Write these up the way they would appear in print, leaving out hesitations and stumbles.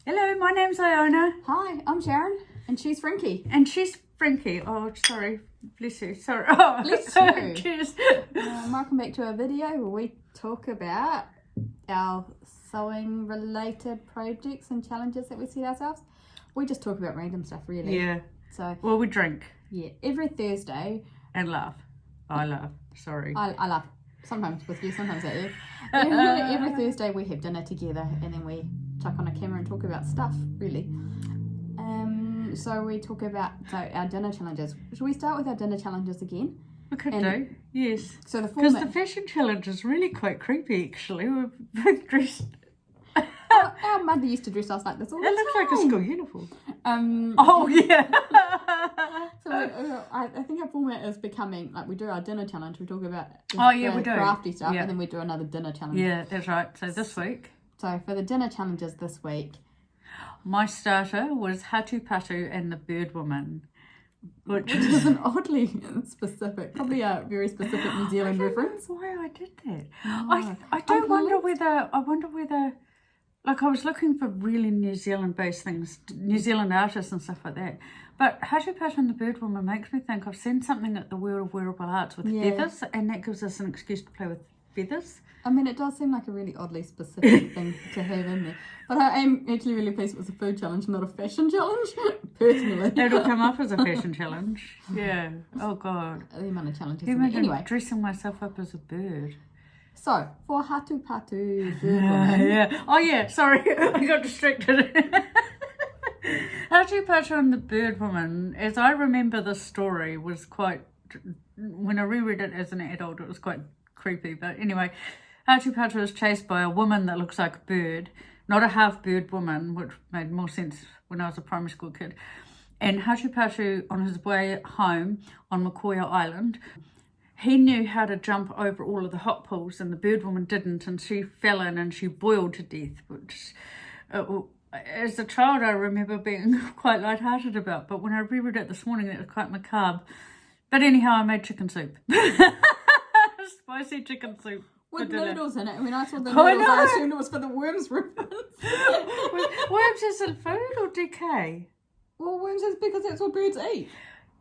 Hello, my name's Iona. Hi, I'm Sharon, and she's Frankie. And she's Frankie. Oh, sorry. Bless you. Sorry. Oh, Bless you. Cheers. Welcome back to our video where we talk about our sewing related projects and challenges that we set ourselves. We just talk about random stuff, really. Yeah. So, Well, we drink. yeah, every Thursday. And laugh. I laugh. Sorry. I laugh. Sometimes with you, sometimes at you. Every Thursday we have dinner together and then we chuck on a camera and talk about stuff, really. So we talk about our dinner challenges. Should we start with our dinner challenges again? We could do. Yes. So the Because format... the fashion challenge is really quite creepy, actually. We're both dressed. Our mother used to dress us like this all the time. It looks like a school uniform. Oh, yeah. So I think our format is becoming, like, we do our dinner challenge, we talk about we do. crafty stuff, Yeah. and then we do another dinner challenge. Yeah, that's right. So this week, So for the dinner challenges this week, my starter was Hatu Patu and the Bird Woman. Which is an oddly specific, probably a very specific New Zealand reference. Why I did that? Oh. I wonder whether like I was looking for really New Zealand based things, New Zealand artists and stuff like that. But Hatu Patu and the Bird Woman makes me think I've seen something at the World of Wearable Arts with feathers, and that gives us an excuse to play with feathers. I mean, it does seem like a really oddly specific thing to have in there. But I am actually really pleased it was a food challenge, not a fashion challenge, personally. It'll come up as a fashion challenge. Yeah. Oh, God. The amount of challenges. Anyway, dressing myself up as a bird. So, for Hatu Patu, Bird Woman. Yeah. Oh, yeah. Sorry. I got distracted. Hatu Patu and the Bird Woman, as I remember the story, was quite... When I reread it as an adult, it was quite creepy. But anyway, Hatu Patu is chased by a woman that looks like a bird. Not a half-bird woman, which made more sense when I was a primary school kid. And Hatu Patu, on his way home on Makoia Island, he knew how to jump over all of the hot pools, and the bird woman didn't, and she fell in and she boiled to death, which as a child I remember being quite lighthearted about, but when I reread it this morning it was quite macabre. But anyhow, I made chicken soup. Spicy chicken soup. With noodles in it. When I saw the noodles, I assumed it was for the worms reference. Worms isn't food or decay? Well, worms is because that's what birds eat.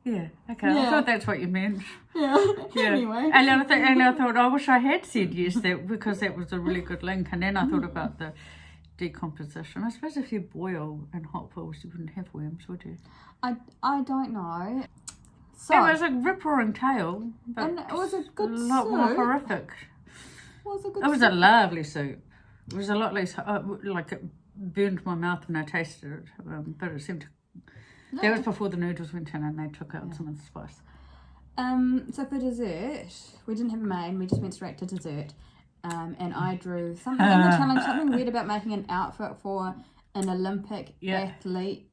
Yeah, okay. Yeah. I thought that's what you meant. Yeah. Anyway. And I thought, I wish I had said yes, because that was a really good link. And then I thought about the decomposition. I suppose if you boil in hot pools, you wouldn't have worms, would you? I don't know. So, it was a rip-roaring tale, but and it was a good a lot soup. more horrific. It was a lovely soup. It was a lot less, like it burned my mouth when I tasted it, but it seemed to... No. That was before the noodles went in and they took out some of the spice. So for dessert, we didn't have a main, we just went straight to dessert. And I drew something in the challenge, something weird about making an outfit for an Olympic athlete.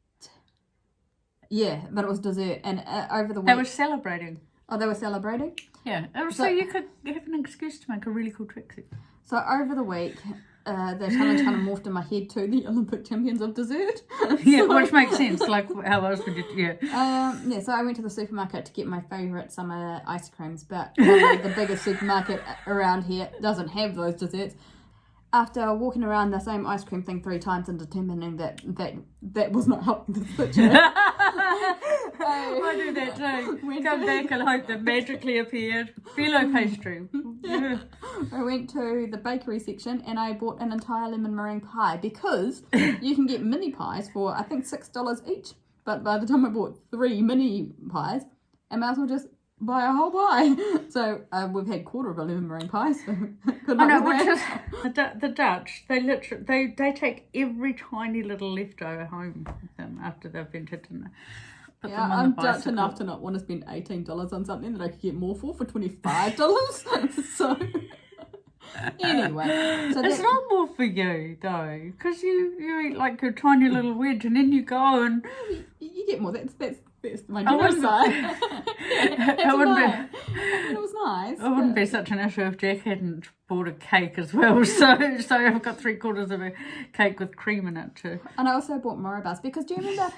Yeah, but it was dessert. And over the week... They were celebrating. Oh, they were celebrating? Yeah. So you could have an excuse to make a really cool tracksuit. So over the week, the challenge kind of morphed in my head to the Olympic champions of dessert. Yeah, which makes sense. Like, how else would you... Yeah. So I went to the supermarket to get my favourite summer ice creams, but the biggest supermarket around here doesn't have those desserts. After walking around the same ice cream thing 3 times and determining that was not helping the situation. I do that too. Come back and hope that magically appeared. Phyllo pastry. Yeah. I went to the bakery section and I bought an entire lemon meringue pie because you can get mini pies for I think $6 each. But by the time I bought 3 mini pies, I might as well just buy a whole pie. So we've had quarter of a lemon meringue pie. So good luck with that. The Dutch, they take every tiny little leftover home with them after they've been to dinner. Yeah, I'm Dutch enough to not want to spend $18 on something that I could get more for $25. So anyway, so it's not more for you though, because you eat like your tiny little wedge and then you go and you get more. That's That's my generous side. It was nice. It wouldn't be such an issue if Jack hadn't bought a cake as well. So I've got 3/4 of a cake with cream in it too. And I also bought Moribus because do you remember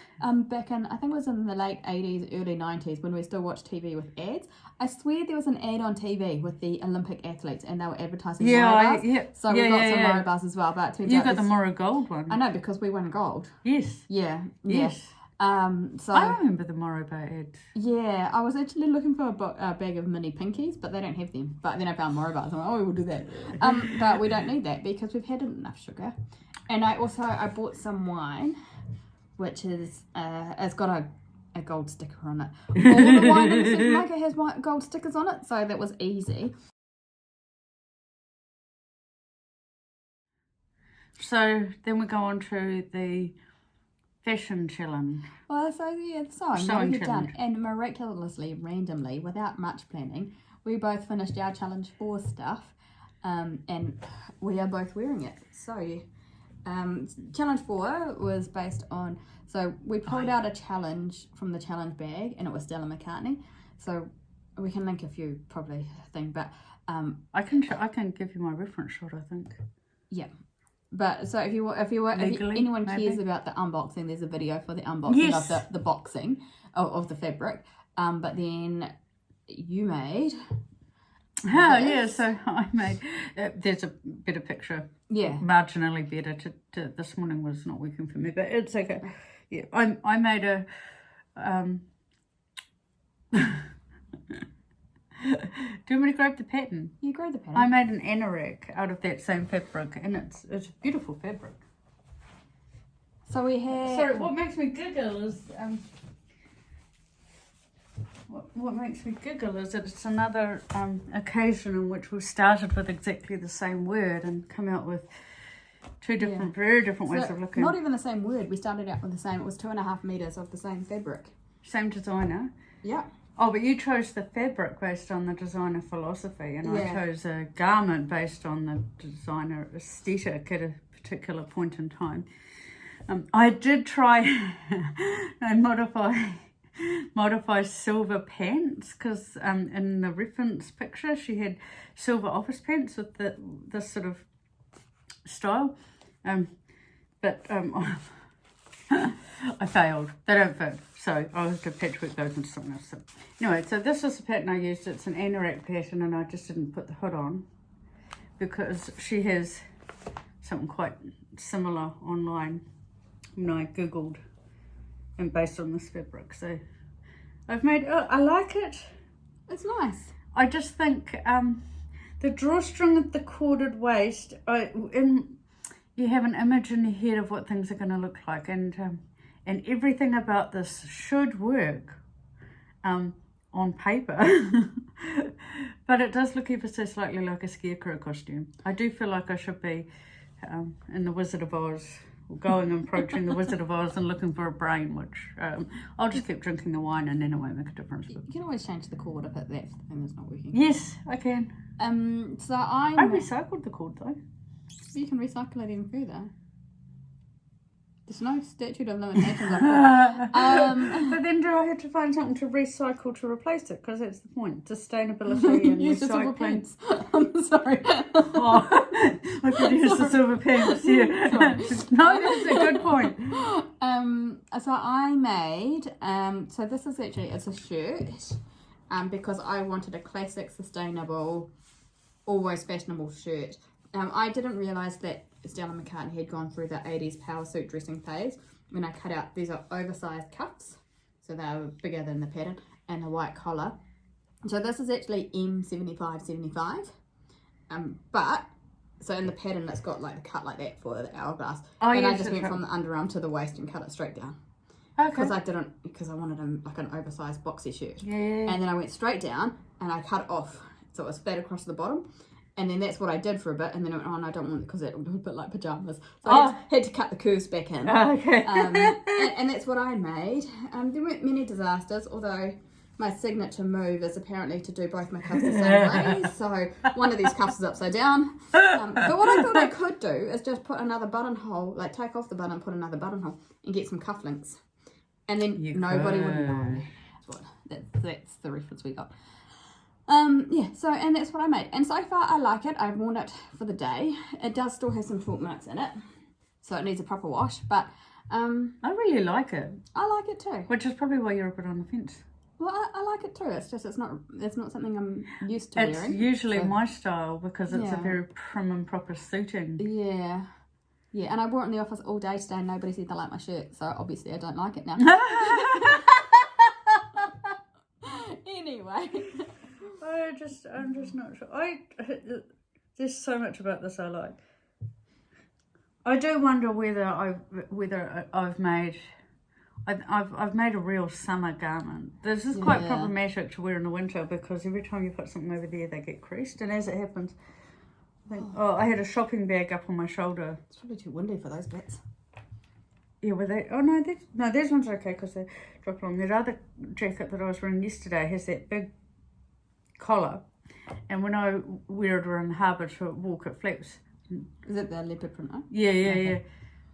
back in, I think it was in the late 80s, early 90s when we still watched TV with ads? I swear there was an ad on TV with the Olympic athletes and they were advertising Moribus. So we got some Moribus as well. But it turns out got the Moro Gold one. I know because we won gold. Yes. Yeah. Yes. So I remember the Morobo ads. Yeah, I was actually looking for a bag of mini pinkies, but they don't have them. But then I found Moribus. I'm like, oh, we'll do that. But we don't need that because we've had enough sugar. And I bought some wine, which is it's got a gold sticker on it. All the wine in the supermarket has gold stickers on it, so that was easy. So then we go on to the fashion challenge. Well, so yeah, what we've done, and miraculously, randomly, without much planning, we both finished our challenge 4 stuff, and we are both wearing it. So, challenge 4 was based on. So we pulled out a challenge from the challenge bag, and it was Stella McCartney. So we can link a few probably thing, but I can give you my reference shot. I think. Yeah. But so if anyone cares about the unboxing, there's a video for the unboxing of the boxing of the fabric. But then you made. So I made. There's a better picture. Yeah. Marginally better. This morning was not working for me, but it's okay. Yeah, I made a. Do you want me to grab the pattern? You grab the pattern. I made an anorak out of that same fabric, and it's a beautiful fabric. So we have. Sorry, what makes me giggle is what makes me giggle is that it's another occasion in which we've started with exactly the same word and come out with two different, very different ways of looking. Not even the same word. We started out with the same. It was 2.5 meters of the same fabric. Same designer. Yeah. Oh, but you chose the fabric based on the designer philosophy, and I chose a garment based on the designer aesthetic at a particular point in time. I did try and modify silver pants because in the reference picture she had silver office pants with this sort of style, but I failed. They don't fit, so I have to patchwork those into something else. So, anyway, so this is the pattern I used. It's an anorak pattern, and I just didn't put the hood on because she has something quite similar online when I googled and based on this fabric. So I've made. I like it. It's nice. I just think the drawstring at the corded waist. You have an image in your head of what things are going to look like, and everything about this should work on paper, but it does look ever so slightly like a scarecrow costume. I do feel like I should be in the Wizard of Oz, going and approaching the Wizard of Oz and looking for a brain, which I'll just keep drinking the wine and then it won't make a difference. You can always change the cord if that thing is not working. Yes, I can. So I recycled the cord though. You can recycle it even further. There's no statute of limitations on it. But then do I have to find something to recycle to replace it? Because that's the point. Sustainability and use the silver recycling. pants. I'm sorry. I could use the silver pants, yeah. No, that's a good point. So I made, so this is actually, it's a shirt, because I wanted a classic, sustainable, always fashionable shirt. I didn't realise that Stella McCartney had gone through the 80s power suit dressing phase when I cut out, these are oversized cuffs, so they were bigger than the pattern, and a white collar. So this is actually M75-75, but, so in the pattern it's got like the cut like that for the hourglass, and I just went from the underarm to the waist and cut it straight down. Okay. Because I wanted like an oversized boxy shirt. Yeah. And then I went straight down and I cut it off, so it was flat across the bottom. And then that's what I did for a bit, and then I went, oh no, I don't want it because it would look a bit like pyjamas. So I had to cut the curves back in. Okay. And that's what I made. There weren't many disasters, although my signature move is apparently to do both my cuffs the same way. So one of these cuffs is upside down. But what I thought I could do is just put another buttonhole, like take off the button, put another buttonhole, and get some cufflinks. And then You nobody would could. know. That's the reference we got. So, and that's what I made. And so far, I like it. I've worn it for the day. It does still have some chalk marks in it, so it needs a proper wash. But I really like it. I like it too. Which is probably why you're a bit on the fence. Well, I like it too. It's just it's not something I'm used to It's wearing. usually my style because it's a Yeah. very prim and proper suiting. Yeah. Yeah, and I wore it in the office all day today and nobody said they like my shirt, so obviously I don't like it now. Anyway. I'm just not sure. There's so much about this I like. I do wonder whether I've made a real summer garment. This is quite problematic to wear in the winter because every time you put something over there, they get creased, and as it happens, I had a shopping bag up on my shoulder. It's probably too windy for those bits. Yeah, were they? Oh no, these ones are okay because they drop along. That other jacket that I was wearing yesterday has that big collar, and when I wear it around the harbour to walk, it flaps. Is it the leopard print? Huh? Yeah.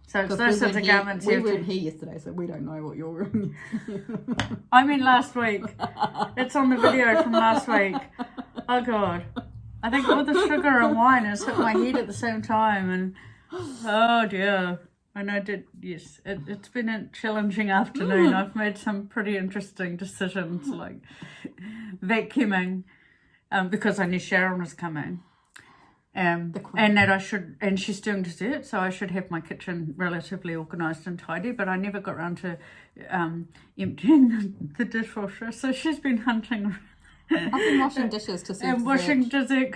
So it's those sorts of garments. We weren't here yesterday, so we don't know what you're wearing. I mean last week. It's on the video from last week. Oh God. I think all the sugar and wine has hit my head at the same time, and oh dear. And I did, yes. It's been a challenging afternoon. I've made some pretty interesting decisions, like vacuuming, because I knew Sharon was coming. And that and she's doing dessert, so I should have my kitchen relatively organised and tidy, but I never got around to emptying the dishwasher, so she's been hunting around. I've been washing dishes to serve and washing dessert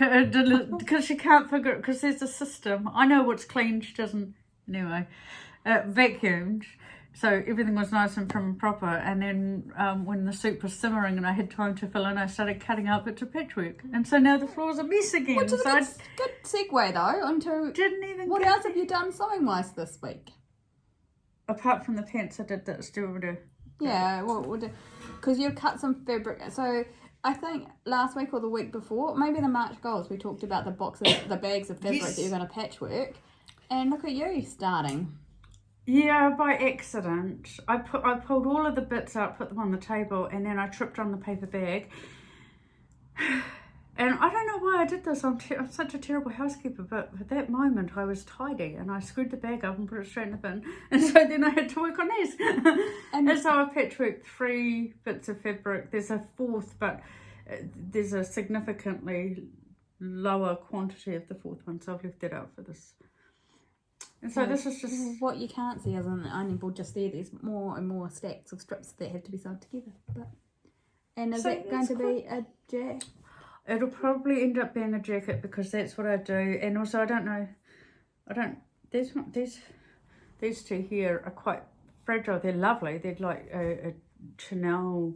because she can't figure it, because there's a system. I know what's clean, she doesn't. Anyway, vacuumed, so everything was nice and prim and proper, and then when the soup was simmering and I had time to fill in, I started cutting out bits of patchwork, and so now the floor's a mess again. Which is a good segue though onto what else have you done sewing wise this week? Apart from the pants, I did that stewardess. Yeah, because you cut some fabric. So I think last week or the week before, maybe the March goals, we talked about the bags of fabric that you're going to patchwork. And look at you starting. Yeah, by accident. I pulled all of the bits out, put them on the table, and then I tripped on the paper bag. And I don't know why I did this. I'm such a terrible housekeeper, but at that moment I was tidy and I screwed the bag up and put it straight in the bin. And so then I had to work on these. And so I patchworked 3 bits of fabric. There's a 4th, but there's a significantly lower quantity of the 4th one, so I've left that out for this. And so this is just... What you can't see is on the ironing board just there's more and more stacks of strips that have to be sewed together. And is it going to be a jacket? It'll probably end up being a jacket because that's what I do. And also these two here are quite fragile. They're lovely. They're like a Chanel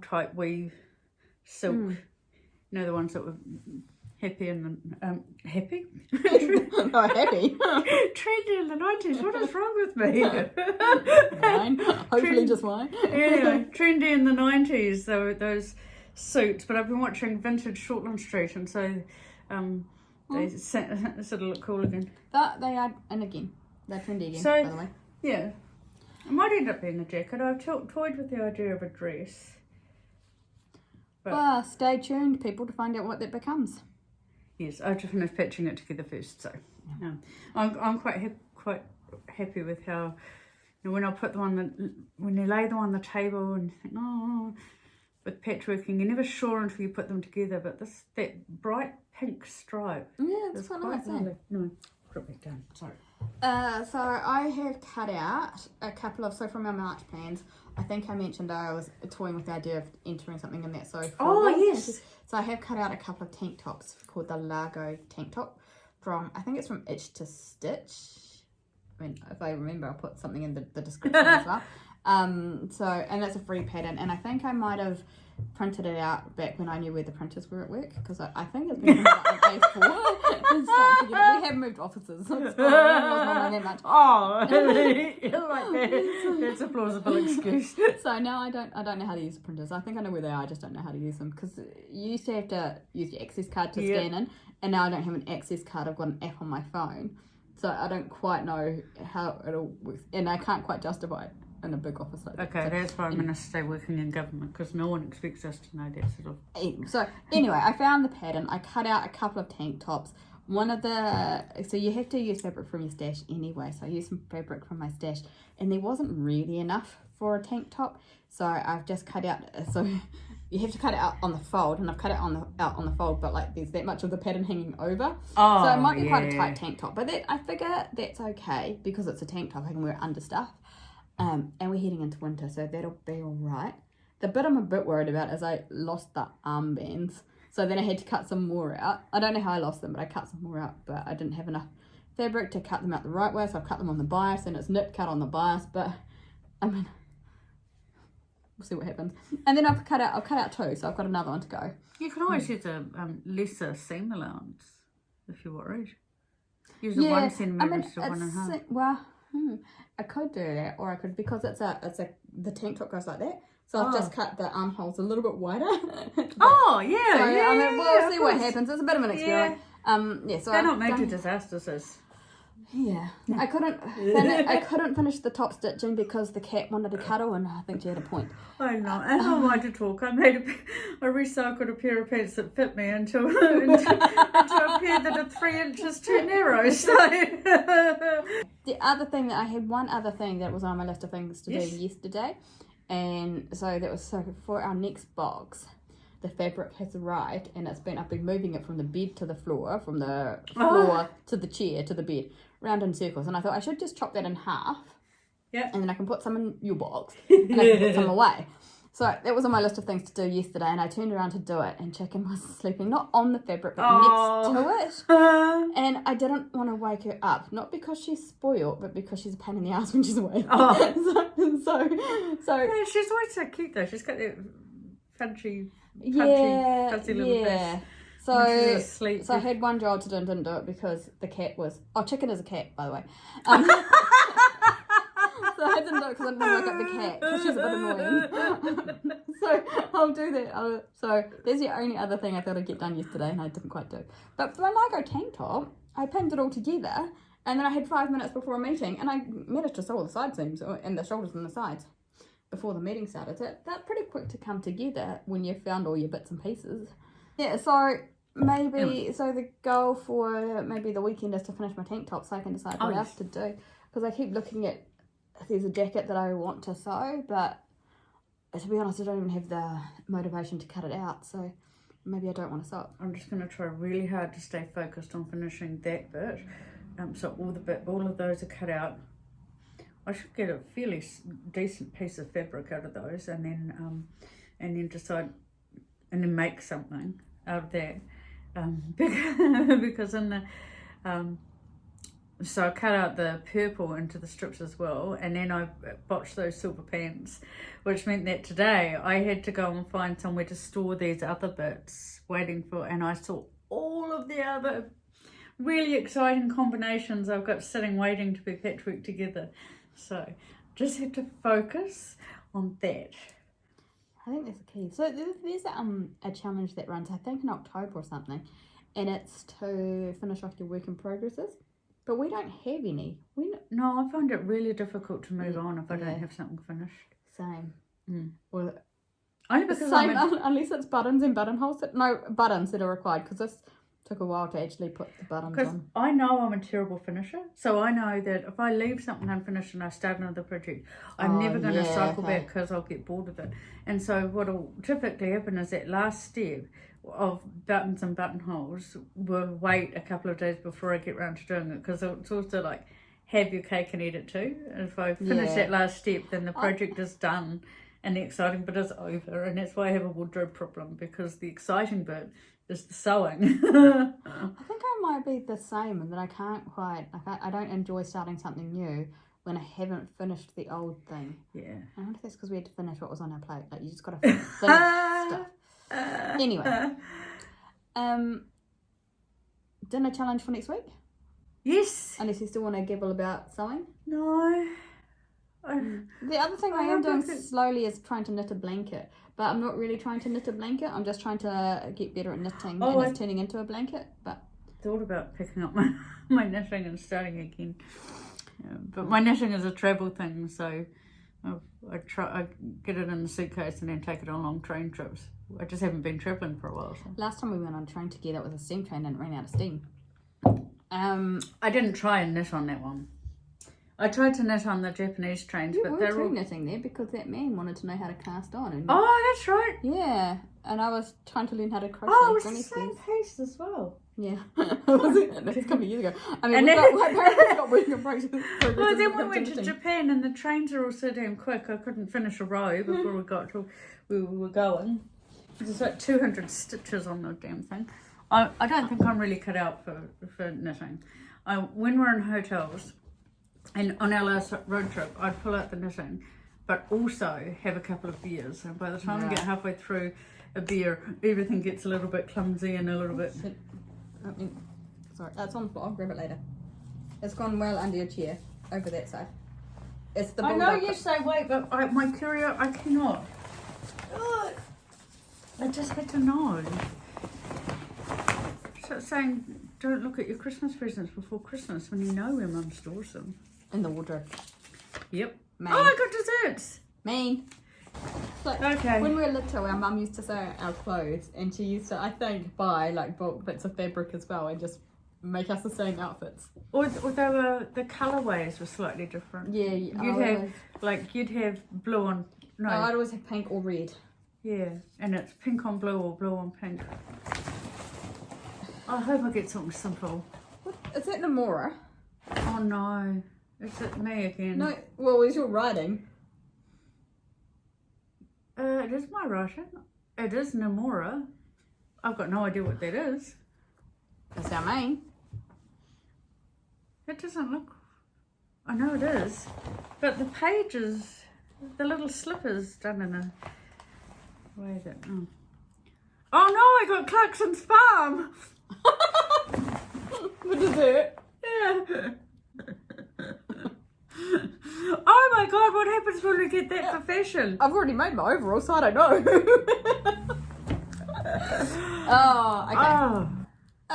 type weave silk. You know, the ones that were happy in the happy? Oh, happy. Trendy in the 90s. What is wrong with me? Wine. Hopefully just wine. Yeah, trendy in the 90s. Those suits. But I've been watching vintage Shortland Street, and so they sort of look cool again. They are, and again, they're trendy again, so, by the way. Yeah. It might end up being a jacket. I've toyed with the idea of a dress. Well, stay tuned, people, to find out what that becomes. Yes, I have to finish patching it together first, so I'm quite happy with how, you know, when I put them when you lay them on the table and think, with patchworking, you're never sure until you put them together. But that bright pink stripe, yeah, it's quite nice. No, drop it down. Sorry. So I have cut out a couple of, from our March plans, I think I mentioned I was toying with the idea of entering something in that. Yes. So I have cut out a couple of tank tops called the Lago tank top I think it's from Itch to Stitch. I mean, if I remember, I'll put something in the description as well. And that's a free pattern, and I think I might have printed it out back when I knew where the printers were at work, because I think it's been printed out on A4. We have moved offices, so it's not that much. Oh, that's a plausible excuse. So now I don't know how to use printers. I think I know where they are, I just don't know how to use them, because you used to have to use your access card to scan in, and now I don't have an access card. I've got an app on my phone. So I don't quite know how it'll work, and I can't quite justify it in a big office like that. Okay, So, that's why I'm going to stay working in government, because no one expects us to know that sort of... So anyway, I found the pattern. I cut out a couple of tank tops. So you have to use fabric from your stash anyway. So I used some fabric from my stash, and there wasn't really enough for a tank top. So I've just cut out, so you have to cut it out on the fold, and I've cut it out on the fold, but like there's that much of the pattern hanging over. Oh, so it might be quite a tight tank top, but I figure that's okay because it's a tank top. I can wear it under stuff. And we're heading into winter, so that'll be all right. The bit I'm a bit worried about is I lost the armbands. So then I had to cut some more out. I don't know how I lost them, but I cut some more out, but I didn't have enough fabric to cut them out the right way, so I've cut them on the bias, and it's nip cut on the bias, but I mean, we'll see what happens. And then I've cut out two, so I've got another one to go. You can always use a lesser seam allowance if you're worried. Use a 1 centimetre to 1.5. Well, I could do that, or I could, because the tank top goes like that. So I've just cut the armholes a little bit wider. Oh, yeah, so, yeah. I mean, we'll see what happens. It's a bit of an experiment. So they're not major disasters. Yeah, I couldn't finish the top stitching because the cat wanted to cuddle, and I think she had a point. I know. And I like to talk. I recycled a pair of pants that fit me into a pair that are 3 inches too narrow. So the other thing that I had, one other thing that was on my list of things to do yesterday, and so that was for our next box. The fabric has arrived, and I've been moving it from the bed to the floor, from the floor to the chair to the bed, round in circles. And I thought I should just chop that in half. Yeah. And then I can put some in your box, and I can put some away. So that was on my list of things to do yesterday, and I turned around to do it, and Chicken was sleeping, not on the fabric, but next to it. And I didn't want to wake her up, not because she's spoiled, but because she's a pain in the ass when she's awake. So yeah, she's always so cute though. She's got that fuzzy little face. So I had one job to do and didn't do it because the cat was... Oh, Chicken is a cat, by the way. So I didn't do it because I didn't wake up the cat because she's a bit annoying. So I'll do that. So there's the only other thing I thought I'd get done yesterday and I didn't quite do. But for my Lago tank top, I pinned it all together, and then I had 5 minutes before a meeting, and I managed to sew all the side seams and the shoulders and the sides before the meeting started. So they're pretty quick to come together when you've found all your bits and pieces. Yeah, so so the goal for maybe the weekend is to finish my tank top so I can decide what else to do. Because I keep looking at, there's a jacket that I want to sew, but to be honest, I don't even have the motivation to cut it out, so maybe I don't want to sew it. I'm just going to try really hard to stay focused on finishing that bit. So all of those are cut out. I should get a fairly decent piece of fabric out of those, and then decide, and then make something out of that. Because in the so I cut out the purple into the strips as well, and then I botched those silver pants, which meant that today I had to go and find somewhere to store these other bits, and I saw all of the other really exciting combinations I've got sitting waiting to be patchworked together. So just had to focus on that. I think that's the key. So there's a challenge that runs, I think in October or something, and it's to finish off your work in progresses. But we don't have any. No, I find it really difficult to move on if I don't have something finished. Same. Well, only because unless it's buttons and buttonholes. No, buttons that are required, because this took a while to actually put the buttons on. Because I know I'm a terrible finisher, so I know that if I leave something unfinished and I start another project, I'm never going to cycle back because I'll get bored of it. And so what'll typically happen is that last step of buttons and buttonholes will wait a couple of days before I get around to doing it, because it's also like have your cake and eat it too. And if I finish that last step, then the project is done and the exciting bit is over, and that's why I have a wardrobe problem, because the exciting bit is the sewing. I think I might be the same, and that I can't quite, I don't enjoy starting something new when I haven't finished the old thing. Yeah. I wonder if that's because we had to finish what was on our plate. Like, you just got to finish stuff. Anyway, dinner challenge for next week? Yes. Unless you still want to gibble about sewing? No. The other thing I am doing slowly is trying to knit a blanket, but I'm not really trying to knit a blanket. I'm just trying to get better at knitting, and it's turning into a blanket. But thought about picking up my knitting and starting again. But my knitting is a travel thing, so I get it in the suitcase and then take it on long train trips. I just haven't been travelling for a while. So. Last time we went on a train together, it was a steam train and it ran out of steam. I didn't try and knit on that one. I tried to knit on the Japanese trains, but they're all knitting there because that man wanted to know how to cast on. And oh, that's right. Yeah, and I was trying to learn how to crochet. Oh, it was the same pace as well. Yeah, was it? That's a couple of years ago. I mean, my parents got working on progress. Well, then we went to Japan and the trains are all so damn quick. I couldn't finish a row before we got to where we were going. There's like 200 stitches on the damn thing. I don't think I'm really cut out for knitting. When we're in hotels and on our last road trip, I'd pull out the knitting, but also have a couple of beers. And by the time we get halfway through a beer, everything gets a little bit clumsy and a little bit... Sorry, that's on the floor. I'll grab it later. It's gone well under your chair, over that side. It's the I know you say wait, but my courier, I cannot. I just had to know. So it's saying, don't look at your Christmas presents before Christmas when you know where Mum stores them. In the wardrobe. Yep. Main. Oh, I got desserts. Mean. So, Okay. When we were little, our mum used to sew our clothes, and she used to, I think, buy like bulk bits of fabric as well, and just make us the same outfits. Or the colourways were slightly different. Yeah, you'd have blue on no. I'd always have pink or red. Yeah, and it's pink on blue or blue on pink. I hope I get something simple. What? Is that Namora? Oh no, is it me again? No, well, is your writing? It is my writing. It is Namora. I've got no idea what that is. That's our main. It doesn't look... I know it is. But the pages, the little slippers done in a way that... Oh no, I got Clarkson's Farm! For dessert? Yeah. Oh my god, what happens when we get that for fashion? I've already made my overall, so I don't know. Oh, okay. Oh.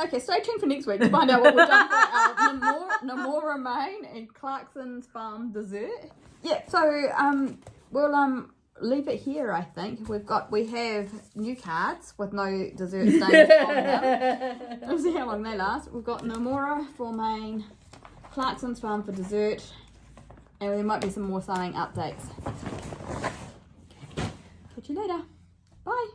Okay, stay tuned for next week to find out what we've done for our Namora Main and Clarkson's Farm dessert. Yeah, so we'll leave it here. I think we have new cards with no dessert stains on them. We'll see how long they last. We've got Namora for main, Clarkson's Farm for dessert, and there might be some more sewing updates. Catch you later. Bye.